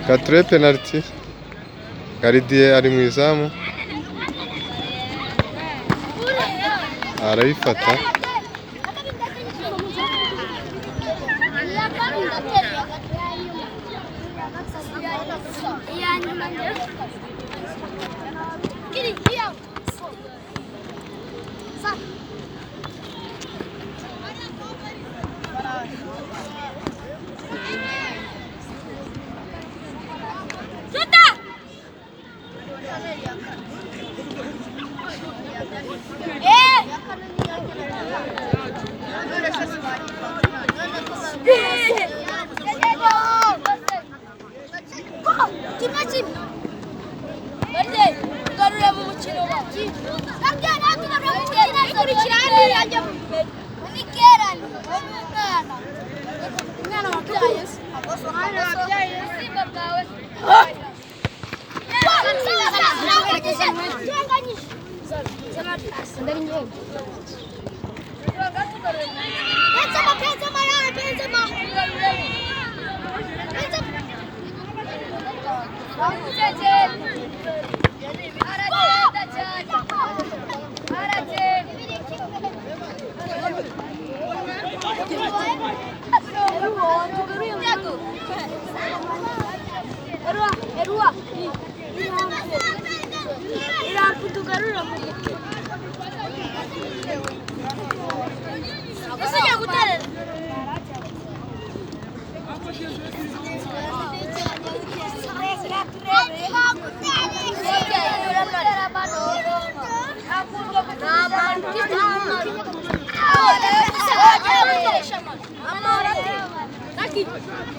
Reba Penalty. Gardien ari mu izamu. Arayifata.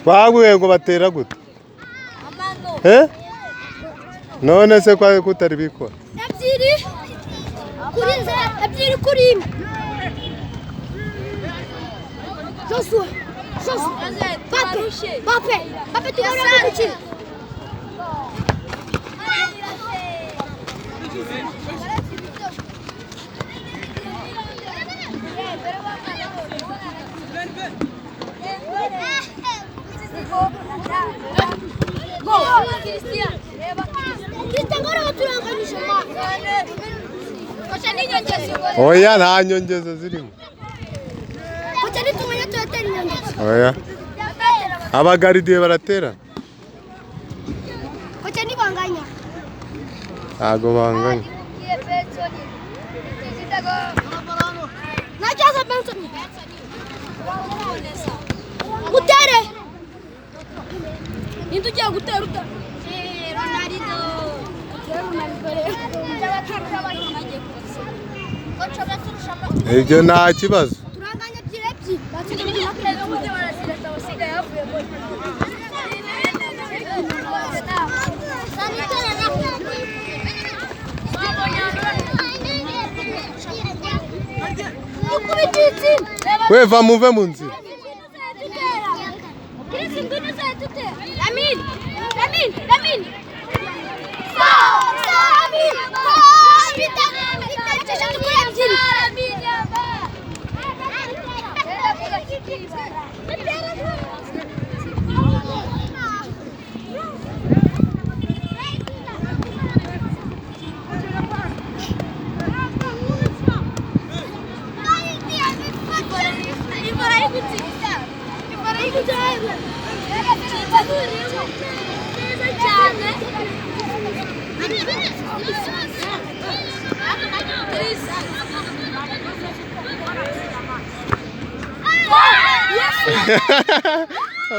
Baguye ngo batera gute? None se kwa kutari bikora? Ebyiri kuri Joshua. Pape tugarura mu mukino. Oya nta nyongezo zirimo. Oya. Abagardien baratera. Kocha ni banganya. Ntago banganya. Najaza Benson. Gutere. Intugiye gutera uta. Ronaldo. Ibyo nta kibazo. Turanganya byirepyi. Weva muve mu nzira.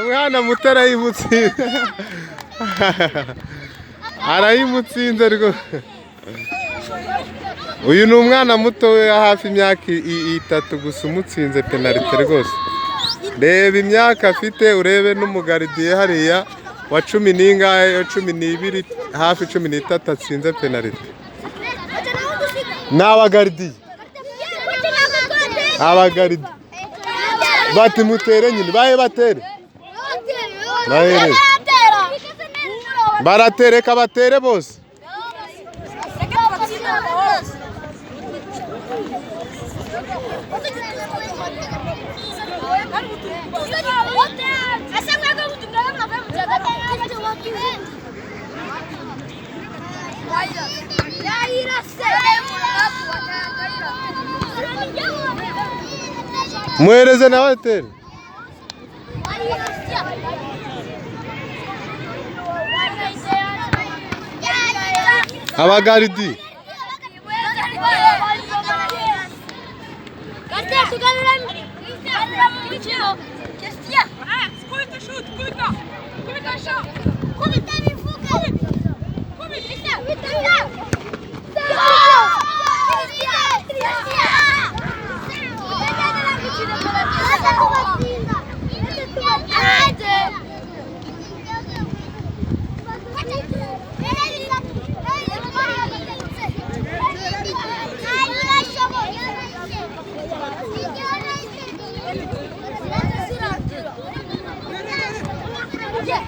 Mwana mutara yimutsinze. Arayimutsinze rwo. Uyu ni umwana muto we hafi imyaka 3 gusa umutsinze penalty rwose. Reba imyaka afite urebe n'umugardien hariya wa 10 n'ingahe 12 hafi 13 atsinze penalty. N'abagardien. Abagardien. Bati mutere nyine bahe batere. Bahere. Baratereka batere bose. muhereze nawe atere. Abagaridi Yeah.